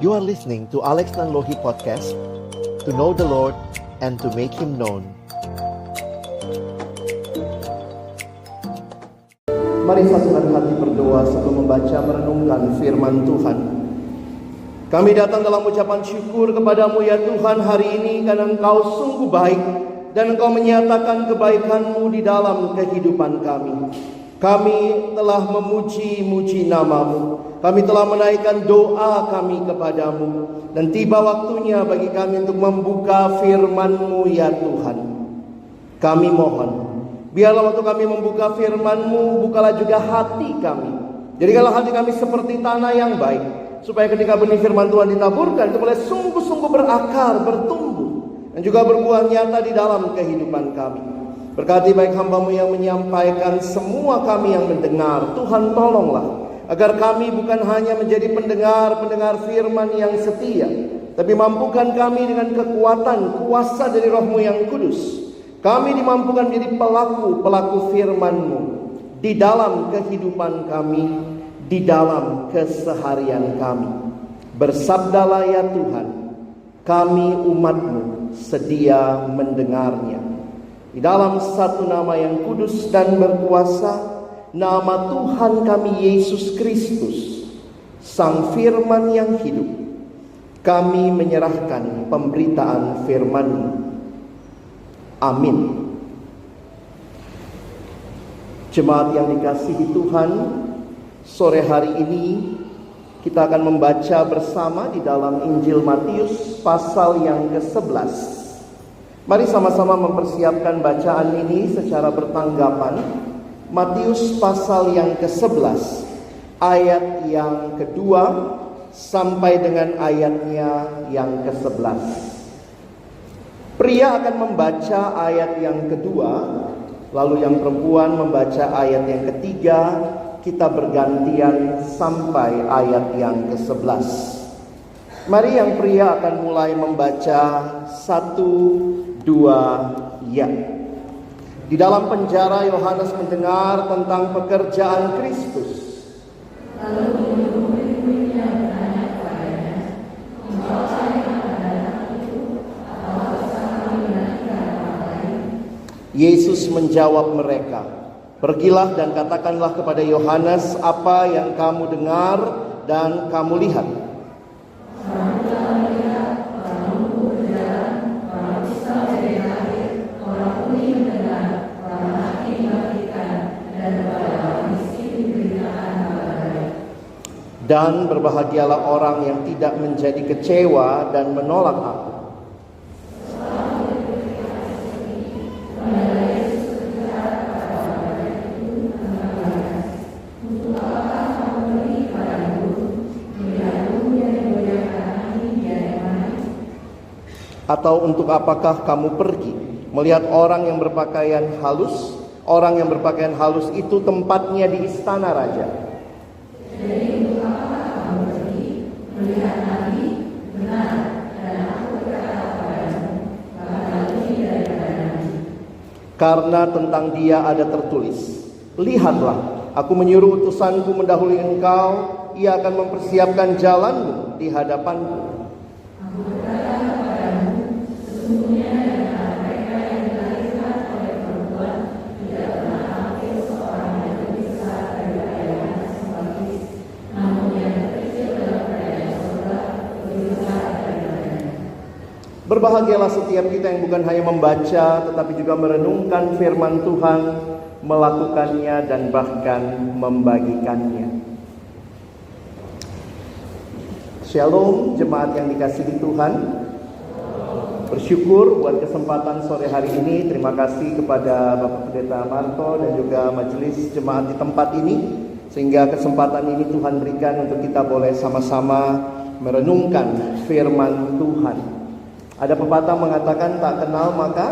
You are listening to Alex Nanlohi Podcast, to know the Lord and to make Him known. Mari satukan hati berdoa sebelum membaca merenungkan firman Tuhan. Kami datang dalam ucapan syukur kepadamu ya Tuhan hari ini karena Engkau sungguh baik dan Engkau menyatakan kebaikan-Mu di dalam kehidupan kami. Kami telah memuji-muji nama-Mu. Kami telah menaikkan doa kami kepadamu. Dan tiba waktunya bagi kami untuk membuka firman-Mu ya Tuhan. Kami mohon, biarlah waktu kami membuka firman-Mu, bukalah juga hati kami. Jadikanlah hati kami seperti tanah yang baik, supaya ketika benih firman Tuhan ditaburkan, itu boleh sungguh-sungguh berakar, bertumbuh, dan juga berbuah nyata di dalam kehidupan kami. Berkati baik hamba-Mu yang menyampaikan, semua kami yang mendengar. Tuhan tolonglah agar kami bukan hanya menjadi pendengar firman yang setia, tapi mampukan kami dengan kekuatan, kuasa dari Roh-Mu yang kudus. Kami dimampukan menjadi pelaku firman-Mu di dalam kehidupan kami, di dalam keseharian kami. Bersabdalah ya Tuhan, kami umat-Mu sedia mendengarnya. Di dalam satu nama yang kudus dan berkuasa, nama Tuhan kami Yesus Kristus, Sang Firman yang hidup, kami menyerahkan pemberitaan firman-Mu. Amin. Jemaat yang dikasihi Tuhan, sore hari ini kita akan membaca bersama di dalam Injil Matius pasal yang ke-11. Mari sama-sama mempersiapkan bacaan ini secara bertanggapan. Matius pasal yang ke-11, ayat yang kedua sampai dengan ayatnya yang ke-11. Pria akan membaca ayat yang kedua, lalu yang perempuan membaca ayat yang ketiga. Kita bergantian sampai ayat yang ke-11. Mari yang pria akan mulai membaca 1, 2, ya. Di dalam penjara Yohanes mendengar tentang pekerjaan Kristus. Yesus menjawab mereka, "Pergilah dan katakanlah kepada Yohanes apa yang kamu dengar dan kamu lihat. Dan berbahagialah orang yang tidak menjadi kecewa dan menolak aku." Atau untuk apakah kamu pergi melihat orang yang berpakaian halus? Orang yang berpakaian halus itu tempatnya di istana raja. Jadi untuk apakah kamu pergi melihat nabi? Benar, dan aku berkata kepadamu, bahkan lebih daripada nabi. Karena tentang dia ada tertulis, "Lihatlah, aku menyuruh utusanku mendahului engkau, ia akan mempersiapkan jalanmu di hadapanku." Aku berkata kepadamu, sesungguhnya mereka yang dilahirkan oleh perempuan tidak pernah ambil seorang yang lebih besar daripada Yohanes Pembaptis, namun yang terkecil dalam kerajaan surga lebih besar daripadanya. Berbahagialah setiap kita yang bukan hanya membaca tetapi juga merenungkan firman Tuhan, melakukannya dan bahkan membagikannya. Shalom jemaat yang dikasihi Tuhan. Bersyukur buat kesempatan sore hari ini. Terima kasih kepada Bapak Pendeta Marto dan juga majelis jemaat di tempat ini, sehingga kesempatan ini Tuhan berikan untuk kita boleh sama-sama merenungkan firman Tuhan. Ada pepatah mengatakan tak kenal maka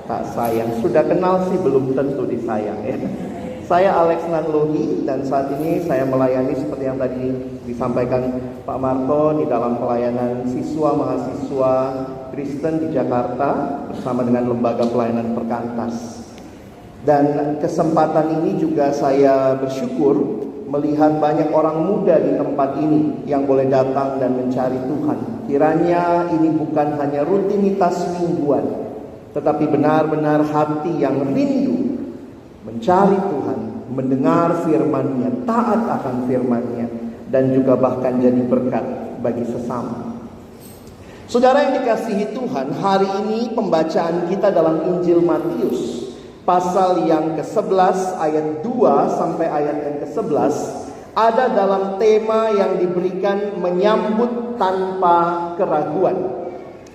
tak sayang. Sudah kenal sih belum tentu disayang ya. Saya Alex Nanlohi dan saat ini saya melayani seperti yang tadi disampaikan Pak Marto di dalam pelayanan siswa mahasiswa Kristen di Jakarta bersama dengan Lembaga Pelayanan Perkantas. Dan kesempatan ini juga saya bersyukur melihat banyak orang muda di tempat ini yang boleh datang dan mencari Tuhan. Kiranya ini bukan hanya rutinitas mingguan, tetapi benar-benar hati yang rindu mencari Tuhan, mendengar firman-Nya, taat akan firman-Nya, dan juga bahkan jadi berkat bagi sesama. Saudara yang dikasihi Tuhan, hari ini pembacaan kita dalam Injil Matius pasal yang ke-11 ayat 2 sampai ayat yang ke-11 ada dalam tema yang diberikan menyambut tanpa keraguan.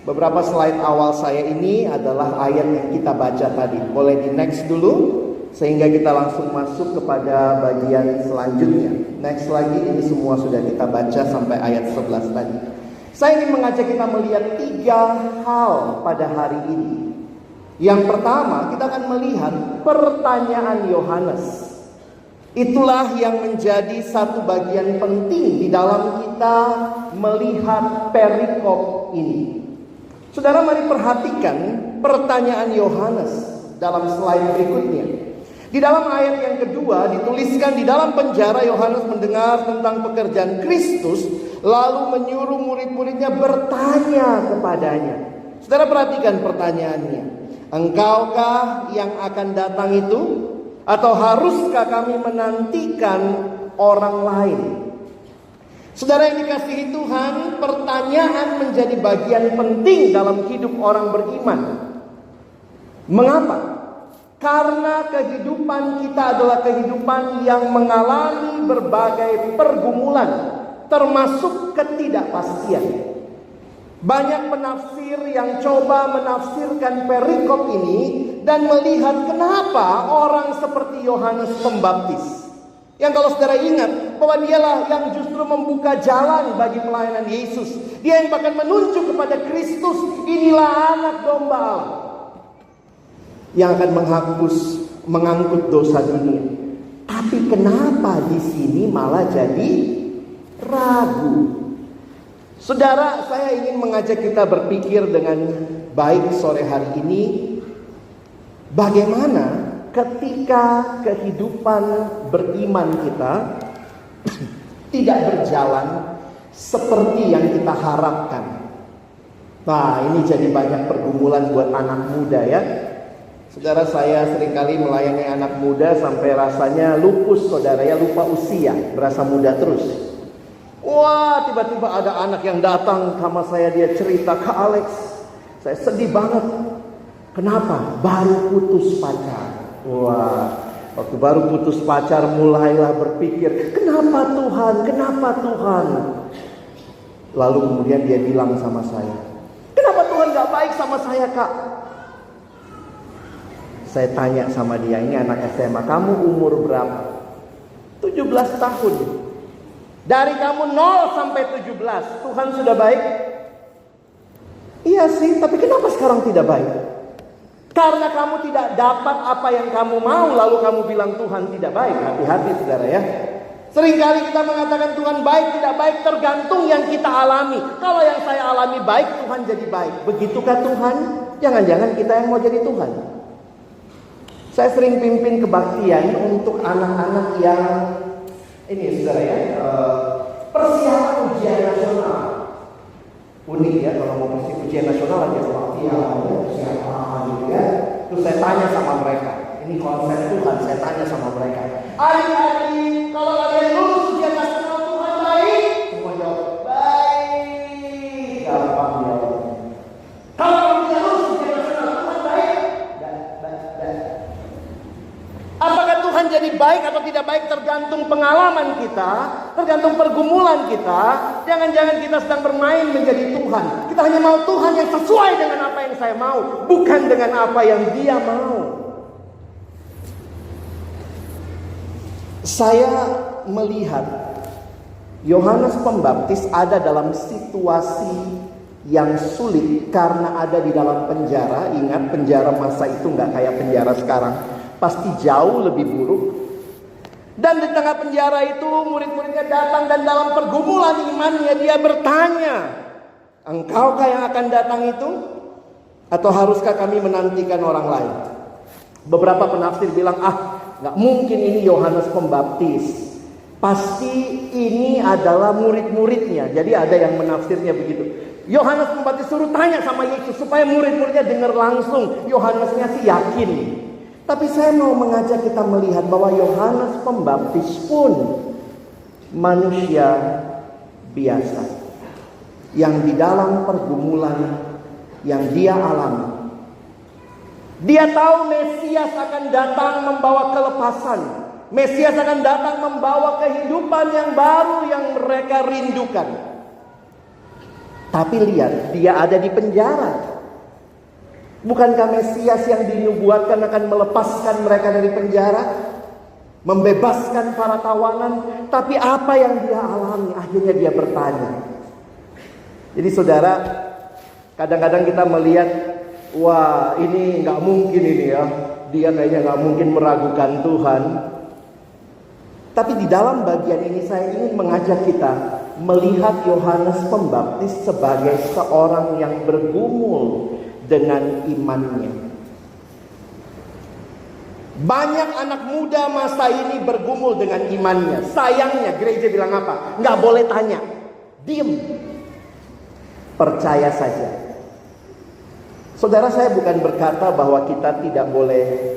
Beberapa slide awal saya ini adalah ayat yang kita baca tadi. Boleh di next dulu sehingga kita langsung masuk kepada bagian selanjutnya. Next lagi, ini semua sudah kita baca sampai ayat 11 tadi. Saya ingin mengajak kita melihat 3 hal pada hari ini. Yang pertama, kita akan melihat pertanyaan Yohanes. Itulah yang menjadi satu bagian penting di dalam kita melihat perikop ini. Saudara, mari perhatikan pertanyaan Yohanes dalam slide berikutnya. Di dalam ayat yang kedua dituliskan, di dalam penjara Yohanes mendengar tentang pekerjaan Kristus, lalu menyuruh murid-muridnya bertanya kepadanya. Saudara, perhatikan pertanyaannya. Engkaukah yang akan datang itu? Atau haruskah kami menantikan orang lain? Saudara yang dikasihi Tuhan, pertanyaan menjadi bagian penting dalam hidup orang beriman. Mengapa? Karena kehidupan kita adalah kehidupan yang mengalami berbagai pergumulan, termasuk ketidakpastian. Banyak penafsir yang coba menafsirkan perikop ini dan melihat kenapa orang seperti Yohanes Pembaptis, yang kalau saudara ingat bahwa dialah yang justru membuka jalan bagi pelayanan Yesus. Dia yang bahkan menunjuk kepada Kristus, inilah anak domba Allah yang akan mengangkut dosa dunia. Tapi kenapa di sini malah jadi ragu? Saudara, saya ingin mengajak kita berpikir dengan baik sore hari ini. Bagaimana ketika kehidupan beriman kita tidak berjalan seperti yang kita harapkan. Nah, ini jadi banyak pergumulan buat anak muda ya. Saudara, saya seringkali melayani anak muda sampai rasanya lupus, saudara ya, lupa usia, berasa muda terus. Wah, tiba-tiba ada anak yang datang sama saya, dia cerita, "Kak Alex, saya sedih banget." Kenapa? Baru putus pacar. Wah, waktu baru putus pacar mulailah berpikir, kenapa Tuhan? Kenapa Tuhan? Lalu kemudian dia bilang sama saya, kenapa Tuhan gak baik sama saya, Kak? Saya tanya sama dia, ini anak SMA, kamu umur berapa? 17 tahun. Dari kamu 0 sampai 17, Tuhan sudah baik? Iya sih, tapi kenapa sekarang tidak baik? Karena kamu tidak dapat apa yang kamu mau, lalu kamu bilang Tuhan tidak baik. Hati-hati saudara ya. Seringkali kita mengatakan Tuhan baik, tidak baik, tergantung yang kita alami. Kalau yang saya alami baik, Tuhan jadi baik. Begitukah Tuhan? Jangan-jangan kita yang mau jadi Tuhan. Saya sering pimpin kebaktian untuk anak-anak yang ini saudara ya, persiapan ujian nasional. Unik ya, kalau mau ujian nasional ada kebaktian, persiapan gitu ya. Terus saya tanya sama mereka, ini konsep Tuhan, saya tanya sama mereka, adik-adik, kalau kalian lulus ujian nasional Tuhan baik? Semua jawab, baik. Gampang jawab. Kalau kamu tidak lulus ujian nasional Tuhan baik? Apakah Tuhan jadi baik atau tidak baik tergantung pengalaman kita, tergantung pergumulan kita. Jangan-jangan kita sedang bermain menjadi Tuhan. Kita hanya mau Tuhan yang sesuai dengan apa yang saya mau, bukan dengan apa yang Dia mau. Saya melihat Yohanes Pembaptis ada dalam situasi yang sulit karena ada di dalam penjara. Ingat, penjara masa itu nggak kayak penjara sekarang, pasti jauh lebih buruk. Dan di tengah penjara itu murid-muridnya datang dan dalam pergumulan imannya dia bertanya, engkaukah yang akan datang itu? Atau haruskah kami menantikan orang lain? Beberapa penafsir bilang, nggak mungkin ini Yohanes Pembaptis. Pasti ini adalah murid-muridnya. Jadi ada yang menafsirnya begitu. Yohanes Pembaptis suruh tanya sama Yesus supaya murid-muridnya dengar langsung. Yohanesnya sih yakin. Tapi saya mau mengajak kita melihat bahwa Yohanes Pembaptis pun manusia biasa. Yang di dalam pergumulan yang dia alami. Dia tahu Mesias akan datang membawa kelepasan. Mesias akan datang membawa kehidupan yang baru yang mereka rindukan. Tapi lihat, dia ada di penjara. Bukankah Mesias yang dinubuatkan akan melepaskan mereka dari penjara? Membebaskan para tawanan. Tapi apa yang dia alami? Akhirnya dia bertanya. Jadi saudara, kadang-kadang kita melihat, wah ini gak mungkin ini ya. Dia kayaknya gak mungkin meragukan Tuhan. Tapi di dalam bagian ini saya ingin mengajak kita melihat Yohanes Pembaptis sebagai seorang yang bergumul dengan imannya. Banyak anak muda masa ini bergumul dengan imannya. Sayangnya gereja bilang apa? Nggak boleh tanya. Diem. Percaya saja. Saudara, saya bukan berkata bahwa kita tidak boleh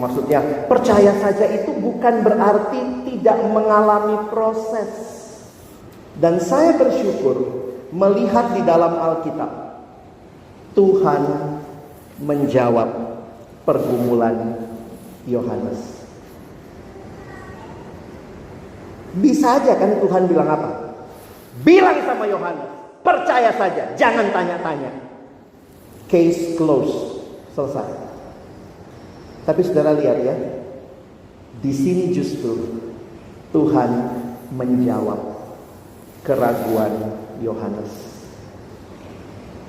maksudnya percaya saja itu bukan berarti tidak mengalami proses. Dan saya bersyukur melihat di dalam Alkitab Tuhan menjawab pergumulan Yohanes. Bisa aja kan Tuhan bilang apa? Bilang sama Yohanes, percaya saja, jangan tanya-tanya. Case closed, selesai. Tapi saudara lihat ya, di sini justru Tuhan menjawab keraguan Yohanes.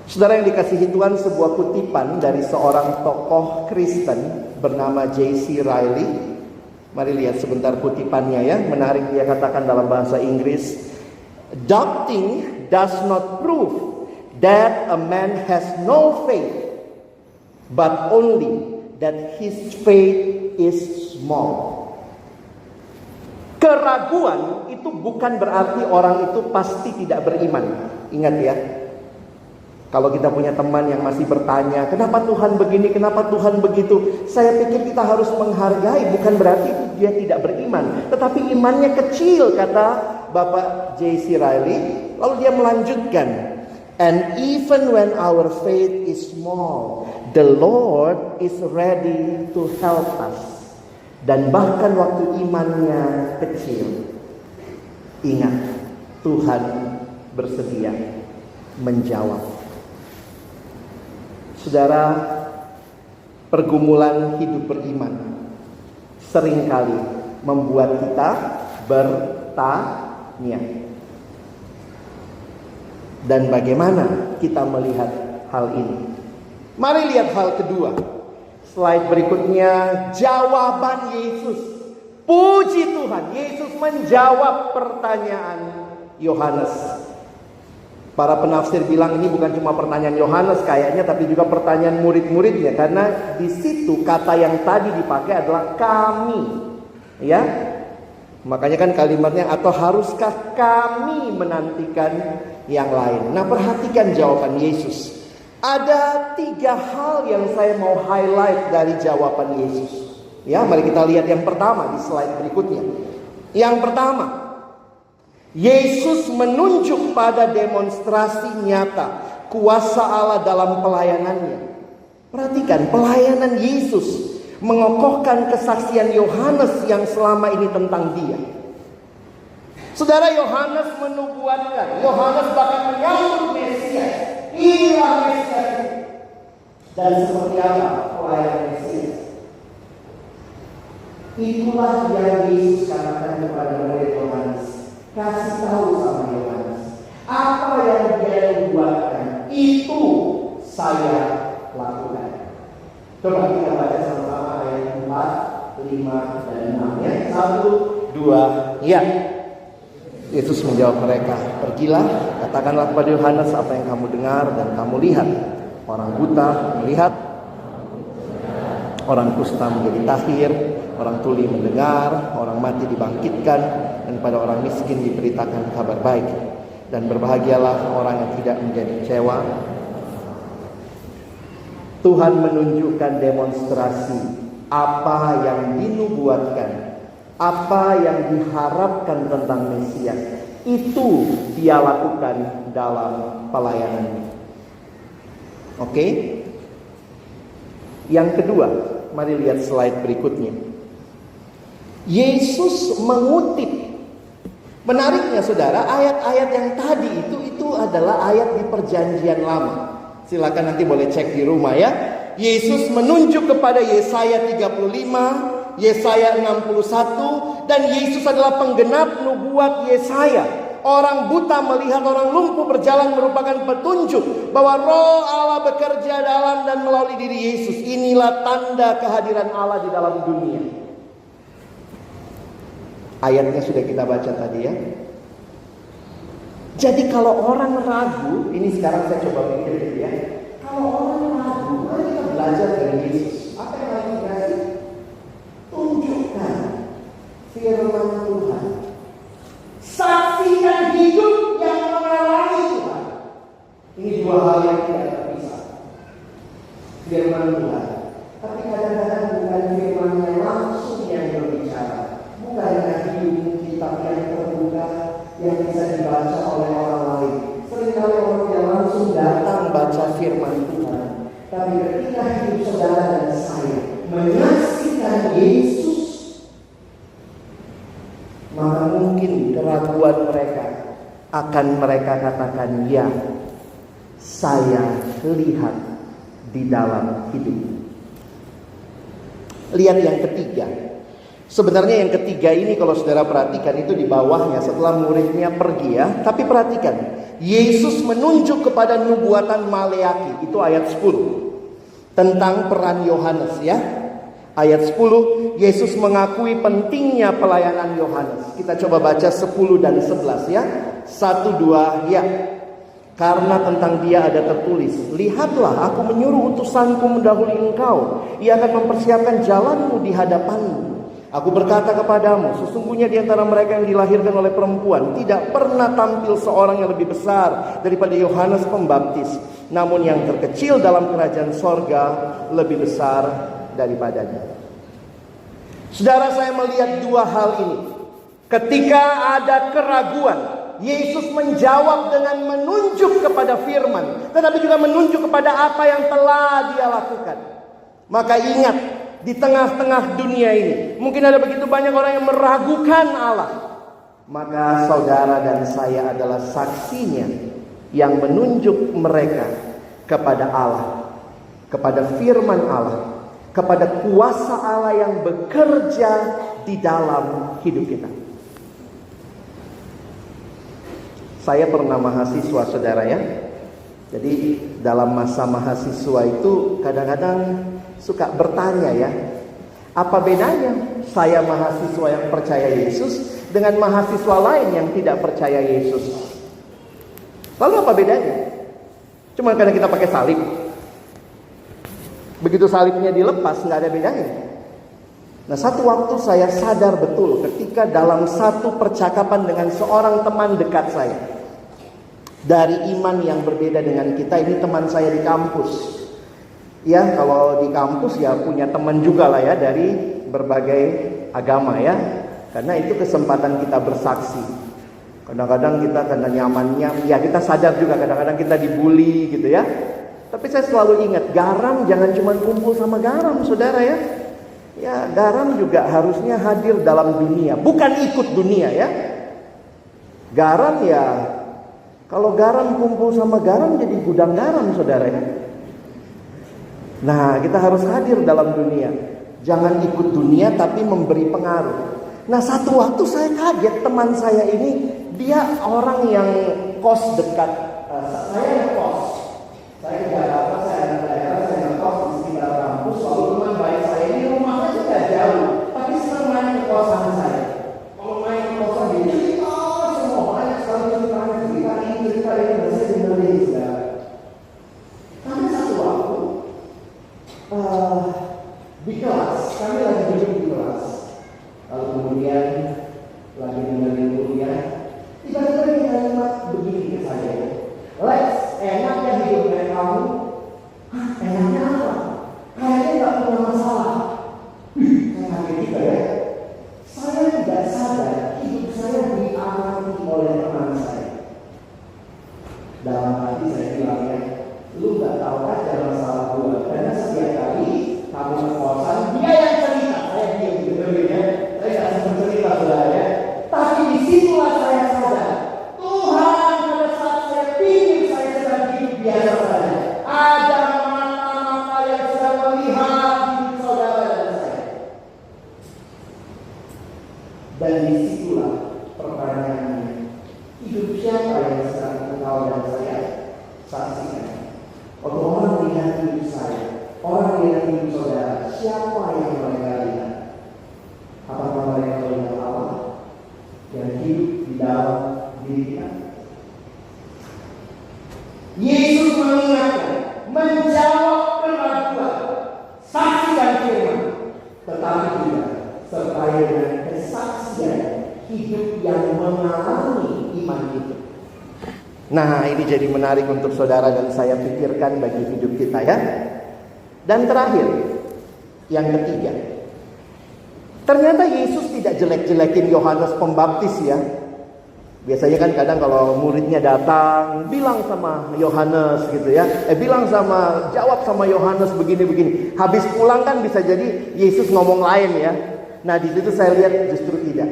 Saudara yang dikasihi Tuhan, sebuah kutipan dari seorang tokoh Kristen bernama J.C. Ryle. Mari lihat sebentar kutipannya ya, menarik. Dia katakan dalam bahasa Inggris, "Doubting does not prove that a man has no faith, but only that his faith is small." Keraguan itu bukan berarti orang itu pasti tidak beriman. Ingat ya, kalau kita punya teman yang masih bertanya, kenapa Tuhan begini, kenapa Tuhan begitu, saya pikir kita harus menghargai. Bukan berarti dia tidak beriman, tetapi imannya kecil, kata Bapak J.C. Ryle. Lalu dia melanjutkan, "And even when our faith is small, the Lord is ready to help us." Dan bahkan waktu imannya kecil, ingat, Tuhan bersedia menjawab. Saudara, pergumulan hidup beriman seringkali membuat kita bertanya. Dan bagaimana kita melihat hal ini? Mari lihat hal kedua. Slide berikutnya, jawaban Yesus. Puji Tuhan, Yesus menjawab pertanyaan Yohanes. Para penafsir bilang ini bukan cuma pertanyaan Yohanes kayaknya, tapi juga pertanyaan murid-muridnya. Karena di situ kata yang tadi dipakai adalah kami. Ya, makanya kan kalimatnya, atau haruskah kami menantikan yang lain. Nah, perhatikan jawaban Yesus. Ada 3 hal yang saya mau highlight dari jawaban Yesus. Ya, mari kita lihat yang pertama di slide berikutnya. Yang pertama, Yesus menunjuk pada demonstrasi nyata kuasa Allah dalam pelayanannya. Perhatikan, pelayanan Yesus mengokohkan kesaksian Yohanes yang selama ini tentang dia. Saudara, Yohanes menubuatkan, Yohanes bahkan menyambut Mesias. Inilah Mesias. Dan seperti apa pelayanan Mesias? Itulah yang Yesus katakan kepada murid Yohanes. Kasih tahu sama Yohanes, apa yang dia nubuatkan itu saya lakukan. Coba kita baca sama-sama ayat 4, 5, dan 6 ya. 1, 2, ya. Yesus menjawab mereka, "Pergilah, katakanlah kepada Yohanes apa yang kamu dengar dan kamu lihat. Orang buta melihat, orang kusta menjadi tahir, orang tuli mendengar, orang mati dibangkitkan, dan pada orang miskin diberitakan kabar baik. Dan berbahagialah orang yang tidak menjadi kecewa. Tuhan menunjukkan demonstrasi apa yang dinubuatkan, apa yang diharapkan tentang Mesias. Itu dia lakukan dalam pelayanannya. Oke? Yang kedua, mari lihat slide berikutnya. Yesus mengutip. Menariknya saudara, ayat-ayat yang tadi itu adalah ayat di Perjanjian Lama. Silakan nanti boleh cek di rumah ya. Yesus menunjuk kepada Yesaya 35, Yesaya 61, dan Yesus adalah penggenap nubuat Yesaya. Orang buta melihat, orang lumpuh berjalan merupakan petunjuk bahwa Roh Allah bekerja dalam dan melalui diri Yesus. Inilah tanda kehadiran Allah di dalam dunia. Ayatnya sudah kita baca tadi ya. Jadi kalau orang ragu, ini sekarang saya coba pikir ya. Kalau orang ragu, mari kita belajar dari Yesus. Apa yang lagi dikasih? Tunjukkan firman Tuhan. Saksikan hidup yang mengalami Tuhan. Ini dua hal yang tidak terpisah. Firman Tuhan. Tapi kadang-kadang bukan firman yang langsung yang berbicara. Bukan hidup kitab yang terbuka yang bisa dibaca oleh orang lain. Seringkali orang tidak langsung datang baca firman Tuhan. Tapi ketika hidup saudara dan saya menyaksikan Yesus, maka mungkin keraguan mereka akan mereka katakan, ya, saya lihat di dalam hidup. Lihat yang ketiga. Sebenarnya yang ketiga ini kalau saudara perhatikan itu di bawahnya setelah muridnya pergi ya. Tapi perhatikan, Yesus menunjuk kepada nubuatan Maleaki. Itu ayat 10. Tentang peran Yohanes ya. Ayat 10, Yesus mengakui pentingnya pelayanan Yohanes. Kita coba baca 10 dan 11 ya. 1, 2, ya. Karena tentang dia ada tertulis, lihatlah aku menyuruh utusanku mendahului engkau. Ia akan mempersiapkan jalanmu di hadapanmu. Aku berkata kepadamu, sesungguhnya di antara mereka yang dilahirkan oleh perempuan tidak pernah tampil seorang yang lebih besar daripada Yohanes Pembaptis. Namun yang terkecil dalam kerajaan sorga lebih besar daripadanya. Saudara, saya melihat dua hal ini. Ketika ada keraguan, Yesus menjawab dengan menunjuk kepada firman, tetapi juga menunjuk kepada apa yang telah dia lakukan. Maka ingat, di tengah-tengah dunia ini mungkin ada begitu banyak orang yang meragukan Allah. Maka saudara dan saya adalah saksinya yang menunjuk mereka kepada Allah, kepada firman Allah, kepada kuasa Allah yang bekerja di dalam hidup kita. Saya pernah mahasiswa saudara ya. Jadi dalam masa mahasiswa itu kadang-kadang suka bertanya ya, apa bedanya saya mahasiswa yang percaya Yesus dengan mahasiswa lain yang tidak percaya Yesus? Lalu apa bedanya? Cuma karena kita pakai salib. Begitu salibnya dilepas, nggak ada bedanya. Nah, satu waktu saya sadar betul ketika dalam satu percakapan dengan seorang teman dekat saya, dari iman yang berbeda dengan kita. Ini teman saya di kampus. Ya, kalau di kampus ya punya teman juga lah ya dari berbagai agama ya. Karena itu kesempatan kita bersaksi. Kadang-kadang kita karena nyamannya, ya kita sadar juga kadang-kadang kita dibully gitu ya. Tapi saya selalu ingat, garam jangan cuma kumpul sama garam, saudara ya. Ya, garam juga harusnya hadir dalam dunia, bukan ikut dunia ya. Garam ya, kalau garam kumpul sama garam jadi gudang garam, saudara ya. Nah, kita harus hadir dalam dunia. Jangan ikut dunia tapi memberi pengaruh. Nah, satu waktu saya kaget, teman saya ini dia orang yang kos dekat. Saya kos. Saya di Jakarta, saya anak daerah, saya ngekos di sekitar kampus. Lalu teman baik saya ini rumahnya juga jauh, tapi sering main ke kosan saya. Kalau main ke kosan dia cerita semua, banyak sekali cerita ini, saya dengerin juga. Tapi satu waktu, di kemudian lagi dengerin kuliah, tiba-tiba dia kalimat begini ke saya, Lex, enaknya hidupnya kamu? Hah, enaknya apa? Kayaknya gak punya masalah. Saya kaget juga ya. Saya tidak sadar hidup saya diamati oleh teman saya. Dalam hati saya bilang ya, lu gak tahu aja masalah gue. Karena setiap kali kamu ngekoskan, dia yang cerita. Saya diam gitu ya. Saya gak sempat cerita ya. Tapi disitulah saya sadar, Tuhan pada saat saya pikir saya sedang hidup biasa saja, ada mata-mata yang sedang melihat hidup saudara dan saya. Dan disitulah pertanyaannya, hidup siapa yang sedang engkau dan saya saksikan? Waktu orang melihat hidup saya, orang melihat hidup saudara, siapa yang mereka lihat? Apakah mereka melihat Allah yang hidup di dalam diri kita? Yesus mengingatkan, menjawab keraguan, saksikan firman, tetapi juga sertai dengan kesaksian hidup yang mengalami iman itu. Nah, ini jadi menarik untuk saudara dan saya pikirkan bagi hidup kita ya. Dan terakhir, yang ketiga, ternyata Yesus tidak jelek-jelekin Yohanes Pembaptis ya. Biasanya kan kadang kalau muridnya datang, bilang sama Yohanes gitu ya. Jawab sama Yohanes begini-begini. Habis pulang kan bisa jadi Yesus ngomong lain ya. Nah, di situ saya lihat justru tidak.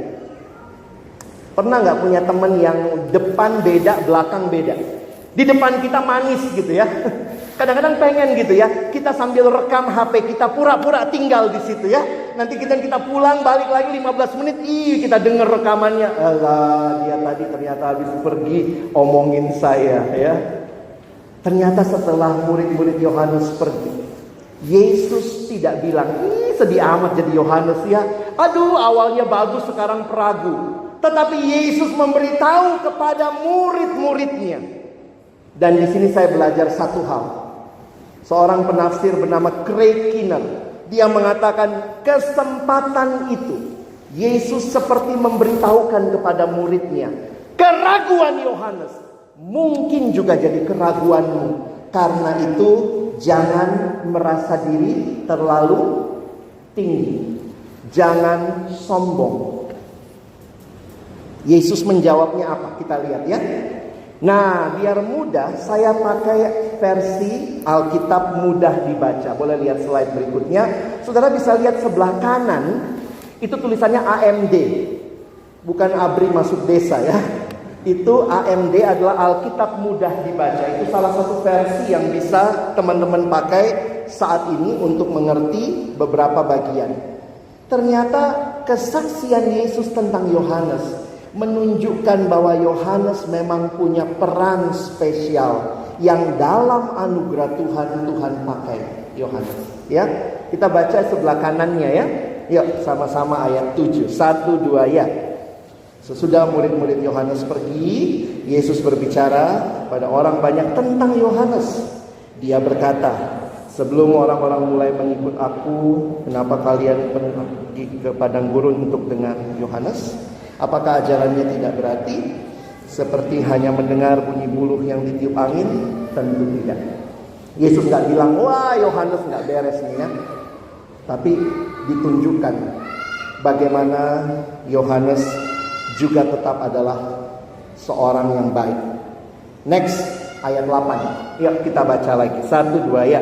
Pernah nggak punya teman yang depan beda, belakang beda? Di depan kita manis gitu ya. Kadang-kadang pengen gitu ya, kita sambil rekam HP kita, pura-pura tinggal di situ ya. Nanti kita pulang balik lagi 15 menit, kita dengar rekamannya. Alah, dia tadi ternyata habis pergi omongin saya ya. Ternyata setelah murid-murid Yohanes pergi, Yesus tidak bilang, sedih amat jadi Yohanes ya. Aduh, awalnya bagus sekarang peragu. Tetapi Yesus memberitahu kepada murid-muridnya. Dan di sini saya belajar satu hal. Seorang penafsir bernama Craig Keener, dia mengatakan kesempatan itu Yesus seperti memberitahukan kepada muridnya, keraguan Yohanes mungkin juga jadi keraguanmu. Karena itu jangan merasa diri terlalu tinggi, jangan sombong. Yesus menjawabnya apa? Kita lihat ya. Nah, biar mudah, saya pakai versi Alkitab mudah dibaca. Boleh lihat slide berikutnya. Saudara bisa lihat sebelah kanan, itu tulisannya AMD. Bukan ABRI masuk desa ya. Itu AMD adalah Alkitab mudah dibaca. Itu salah satu versi yang bisa teman-teman pakai saat ini untuk mengerti beberapa bagian. Ternyata kesaksian Yesus tentang Yohanes menunjukkan bahwa Yohanes memang punya peran spesial yang dalam anugerah Tuhan pakai Yohanes. Ya, kita baca sebelah kanannya ya. Yuk sama-sama ayat 7. 1, 2 ya. Sesudah murid-murid Yohanes pergi, Yesus berbicara pada orang banyak tentang Yohanes. Dia berkata, sebelum orang-orang mulai mengikut aku, kenapa kalian pergi ke padang gurun untuk dengan Yohanes? Apakah ajarannya tidak berarti? Seperti hanya mendengar bunyi buluh yang ditiup angin? Tentu tidak. Yesus gak bilang, wah Yohanes gak beres nih ya. Tapi ditunjukkan bagaimana Yohanes juga tetap adalah seorang yang baik. Next, ayat 8. Yuk kita baca lagi. 1, 2 ya.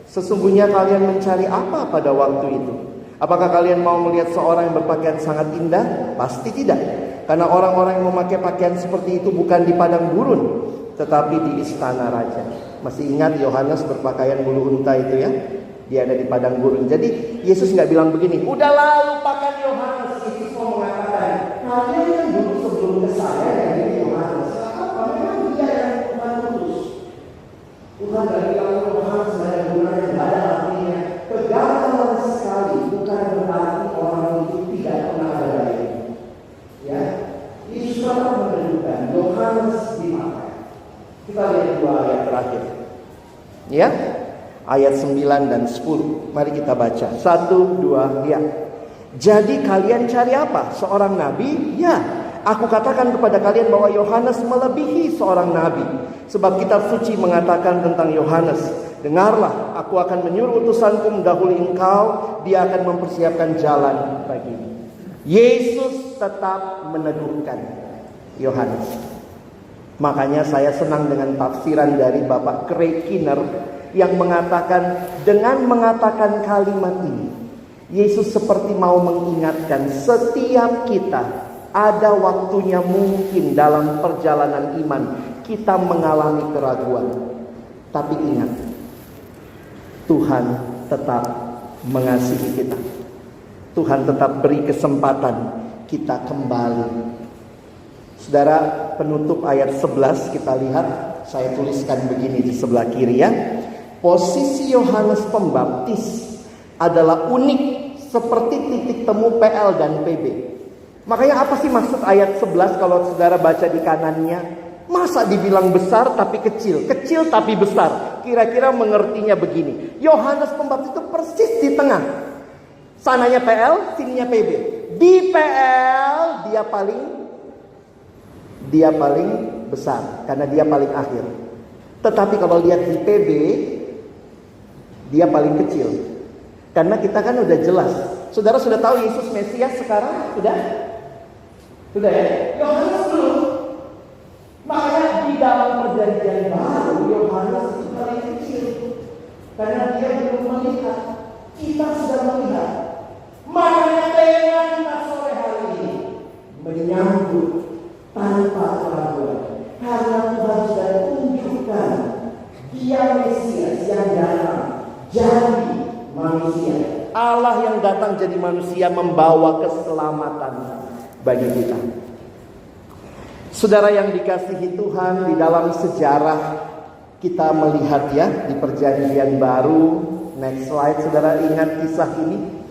Sesungguhnya kalian mencari apa pada waktu itu? Apakah kalian mau melihat seorang yang berpakaian sangat indah? Pasti tidak. Karena orang-orang yang memakai pakaian seperti itu bukan di padang gurun, tetapi di istana raja. Masih ingat Yohanes berpakaian bulu unta itu ya? Dia ada di padang gurun. Jadi Yesus nggak bilang begini, udah lupakan Yohanes. Yesus mau mengatakan, kalian yang dulu sebelum ke saya yang Yohanes. Apa? Memang dia yang Tuhan utus. Tuhan nggak bilang Yohanes nggak ada gunanya, nggak ada artinya. Kegagalan sekali bukan berarti orang itu tidak pernah ada baik. Ya, Yesus tetap menunjukkan Yohanes dipakai. Kita lihat 2 ayat terakhir. Ya, ayat 9 dan 10. Mari kita baca. 1, 2, ya. Jadi kalian cari apa? Seorang nabi? Ya, aku katakan kepada kalian bahwa Yohanes melebihi seorang nabi. Sebab kitab suci mengatakan tentang Yohanes, dengarlah, aku akan menyuruh utusanku mendahului engkau, dia akan mempersiapkan jalan bagimu. Yesus tetap meneguhkan Yohanes. Makanya saya senang dengan tafsiran dari Bapak Craig Kinner yang mengatakan, dengan mengatakan kalimat ini, Yesus seperti mau mengingatkan setiap kita ada waktunya mungkin dalam perjalanan iman kita mengalami keraguan. Tapi ingat, Tuhan tetap mengasihi kita. Tuhan tetap beri kesempatan kita kembali. Saudara, penutup ayat 11 kita lihat, saya tuliskan begini di sebelah kiri ya. Posisi Yohanes Pembaptis adalah unik seperti titik temu PL dan PB. Makanya apa sih maksud ayat 11 kalau saudara baca di kanannya? Masa dibilang besar tapi kecil, kecil tapi besar. Kira-kira mengertinya begini. Yohanes Pembaptis itu persis di tengah. Sananya PL, sininya PB. Di PL dia paling besar karena dia paling akhir. Tetapi kalau lihat di PB, dia paling kecil. Karena kita kan udah jelas. Saudara sudah tahu Yesus Mesias sekarang? Sudah? Sudah ya? Yohanes belum. Makanya di dalam perjanjian baru Yohanes itu paling kecil. Karena dia belum melihat. Kita sudah melihat. Makanya tema kita sore hari ini menyambut tanpa keraguan. Karena Tuhan sudah tunjukkan dia Mesias yang datang jadi manusia. Allah yang datang jadi manusia membawa keselamatan bagi kita. Saudara yang dikasihi Tuhan, di dalam sejarah kita melihat ya di perjanjian baru. Next slide, saudara, ingat kisah ini.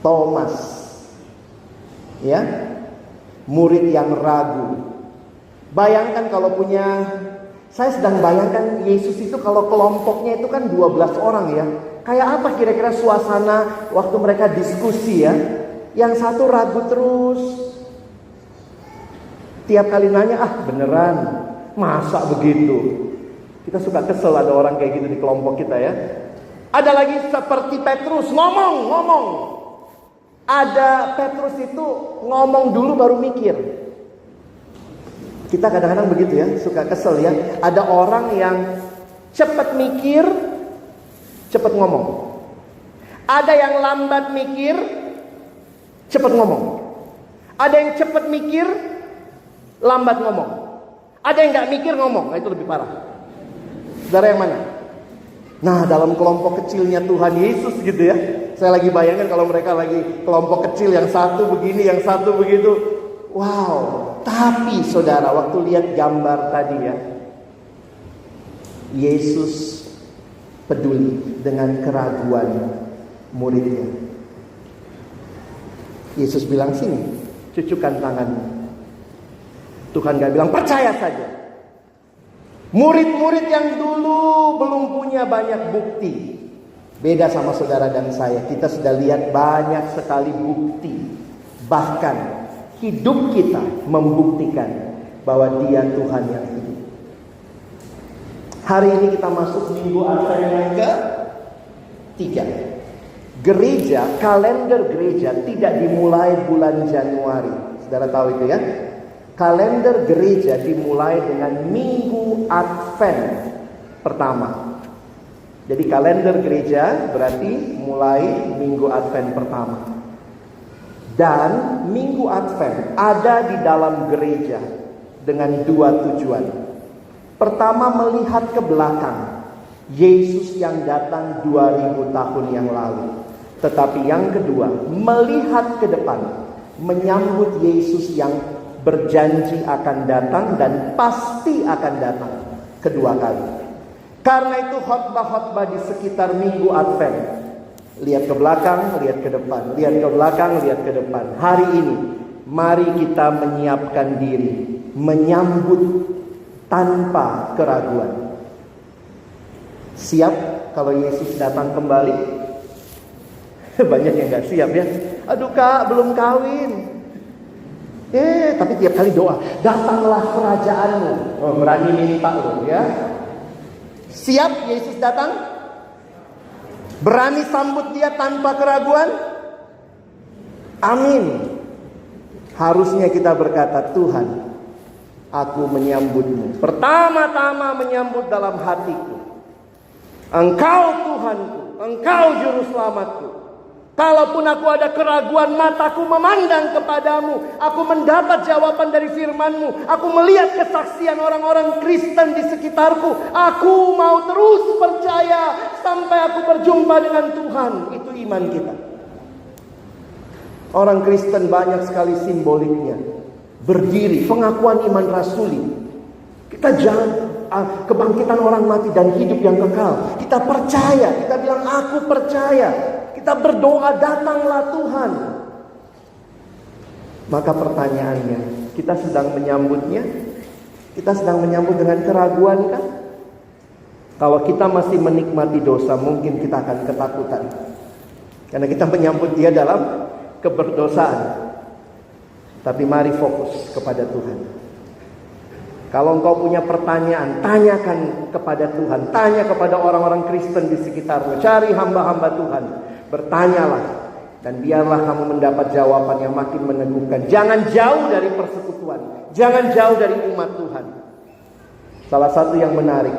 Thomas, ya, murid yang ragu. Bayangkan kalau punya, saya sedang bayangkan Yesus itu kalau kelompoknya itu kan 12 orang ya. Kayak apa kira-kira suasana waktu mereka diskusi ya. Yang satu ragu terus. Tiap kali nanya, beneran, masa begitu? Kita suka kesel ada orang kayak gitu di kelompok kita ya. Ada lagi seperti Petrus, ngomong. Ada Petrus itu ngomong dulu baru mikir. Kita kadang-kadang begitu ya, suka kesel ya. Ada orang yang cepat mikir, cepat ngomong. Ada yang lambat mikir, cepat ngomong. Ada yang cepat mikir, lambat ngomong. Ada yang gak mikir ngomong. Nah, itu lebih parah. Saudara yang mana? Nah, dalam kelompok kecilnya Tuhan Yesus gitu ya. Saya lagi bayangkan kalau mereka lagi kelompok kecil, yang satu begini, yang satu begitu. Wow. Tapi saudara, waktu lihat gambar tadi ya, Yesus peduli dengan keraguan muridnya. Yesus bilang, sini, cucukkan tanganmu. Tuhan gak bilang, percaya saja. Murid-murid yang dulu belum punya banyak bukti. Beda sama saudara dan saya. Kita sudah lihat banyak sekali bukti. Bahkan hidup kita membuktikan bahwa Dia Tuhan yang hidup. Hari ini kita masuk minggu Advent yang ke-3. Gereja, kalender gereja tidak dimulai bulan Januari. Saudara tahu itu ya? Kalender gereja dimulai dengan minggu Advent pertama. Jadi kalender gereja berarti mulai minggu Advent pertama. Dan minggu Advent ada di dalam gereja dengan 2 tujuan. Pertama, melihat ke belakang. Yesus yang datang 2000 tahun yang lalu. Tetapi yang kedua, melihat ke depan. Menyambut Yesus yang berjanji akan datang dan pasti akan datang kedua kali. Karena itu khotbah-khotbah di sekitar minggu Advent, lihat ke belakang, lihat ke depan, lihat ke belakang, lihat ke depan. Hari ini mari kita menyiapkan diri menyambut tanpa keraguan. Siap kalau Yesus datang kembali? Banyak yang gak siap ya. Aduh kak, belum kawin. Tapi tiap kali doa, datanglah kerajaanmu. Oh, berani minta loh ya. Siap Yesus datang? Berani sambut dia tanpa keraguan? Amin. Harusnya kita berkata, Tuhan, aku menyambutmu. Pertama-tama menyambut dalam hatiku. Engkau Tuhanku, Engkau Juru Selamatku. Kalaupun aku ada keraguan, mataku memandang kepadamu. Aku mendapat jawaban dari firman-Mu. Aku melihat kesaksian orang-orang Kristen di sekitarku. Aku mau terus percaya sampai aku berjumpa dengan Tuhan. Itu iman kita. Orang Kristen banyak sekali simboliknya. Berdiri, pengakuan iman rasuli. Kita jangan kebangkitan orang mati dan hidup yang kekal. Kita percaya, kita bilang aku percaya. Kita berdoa, datanglah Tuhan. Maka pertanyaannya, kita sedang menyambutnya? Kita sedang menyambut dengan keraguan kan? Kalau kita masih menikmati dosa, mungkin kita akan ketakutan. Karena kita menyambut dia dalam keberdosaan. Tapi mari fokus kepada Tuhan. Kalau engkau punya pertanyaan, tanyakan kepada Tuhan. Tanya kepada orang-orang Kristen di sekitarmu. Cari hamba-hamba Tuhan. Bertanyalah. Dan biarlah kamu mendapat jawaban yang makin meneguhkan. Jangan jauh dari persekutuan. Jangan jauh dari umat Tuhan. Salah satu yang menarik,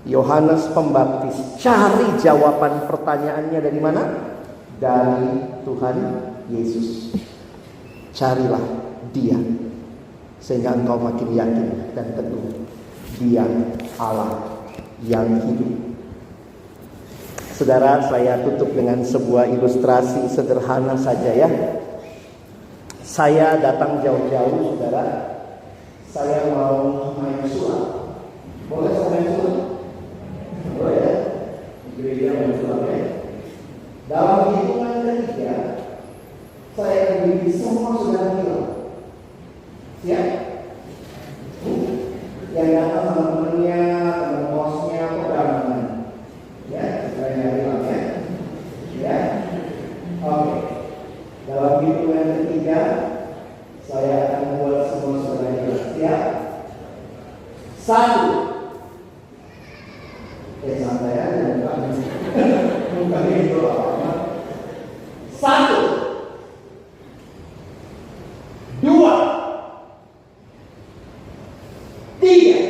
Yohanes Pembaptis cari jawaban pertanyaannya dari mana? Dari Tuhan Yesus. Carilah dia, sehingga engkau makin yakin dan teguh. Dia Allah yang hidup. Saudara, saya tutup dengan sebuah ilustrasi sederhana saja ya. Saya datang jauh-jauh, saudara. Saya mau main sulap. Boleh saya main sulap? Boleh ya? Di gereja main sulap ya. Dalam hitungan ketiga, saya akan beri semua saudara hilang. Siap? Yang datang sama temannya, teman kosnya, pegangan. Ya, saya hilang ya. Ya. Oke. Dalam hitungan ketiga, saya akan buat semua saudara hilang. Siap? 1. Santai aja, bukan itu apa. 1. 2, 3.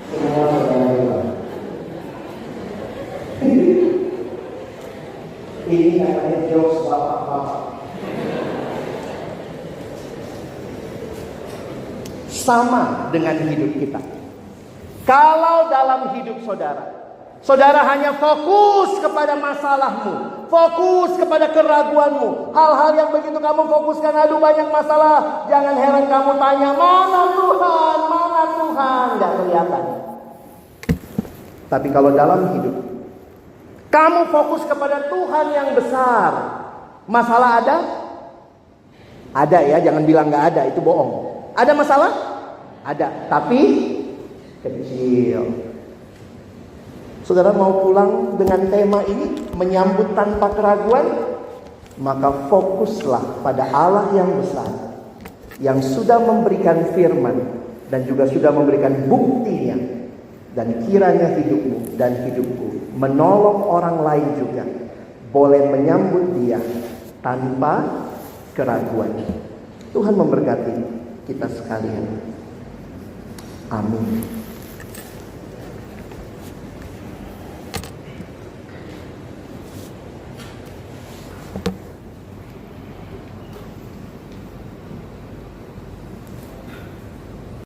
Semua saudara hilang. Ini namanya jokes bapak-bapak. Sama dengan hidup kita. Kalau dalam hidup saudara, saudara hanya fokus kepada masalahmu, fokus kepada keraguanmu, hal-hal yang begitu kamu fokuskan, aduh banyak masalah, jangan heran kamu tanya, mana Tuhan, mana Tuhan, gak kelihatan. Tapi kalau dalam hidup, kamu fokus kepada Tuhan yang besar, masalah ada? Ada ya, jangan bilang gak ada, itu bohong. Ada masalah? Ada, tapi kecil. Saudara mau pulang dengan tema ini, menyambut tanpa keraguan? Maka fokuslah pada Allah yang besar, yang sudah memberikan firman dan juga sudah memberikan buktinya. Dan kiranya hidupmu dan hidupku menolong orang lain juga boleh menyambut dia tanpa keraguan. Tuhan memberkati kita sekalian. Amin.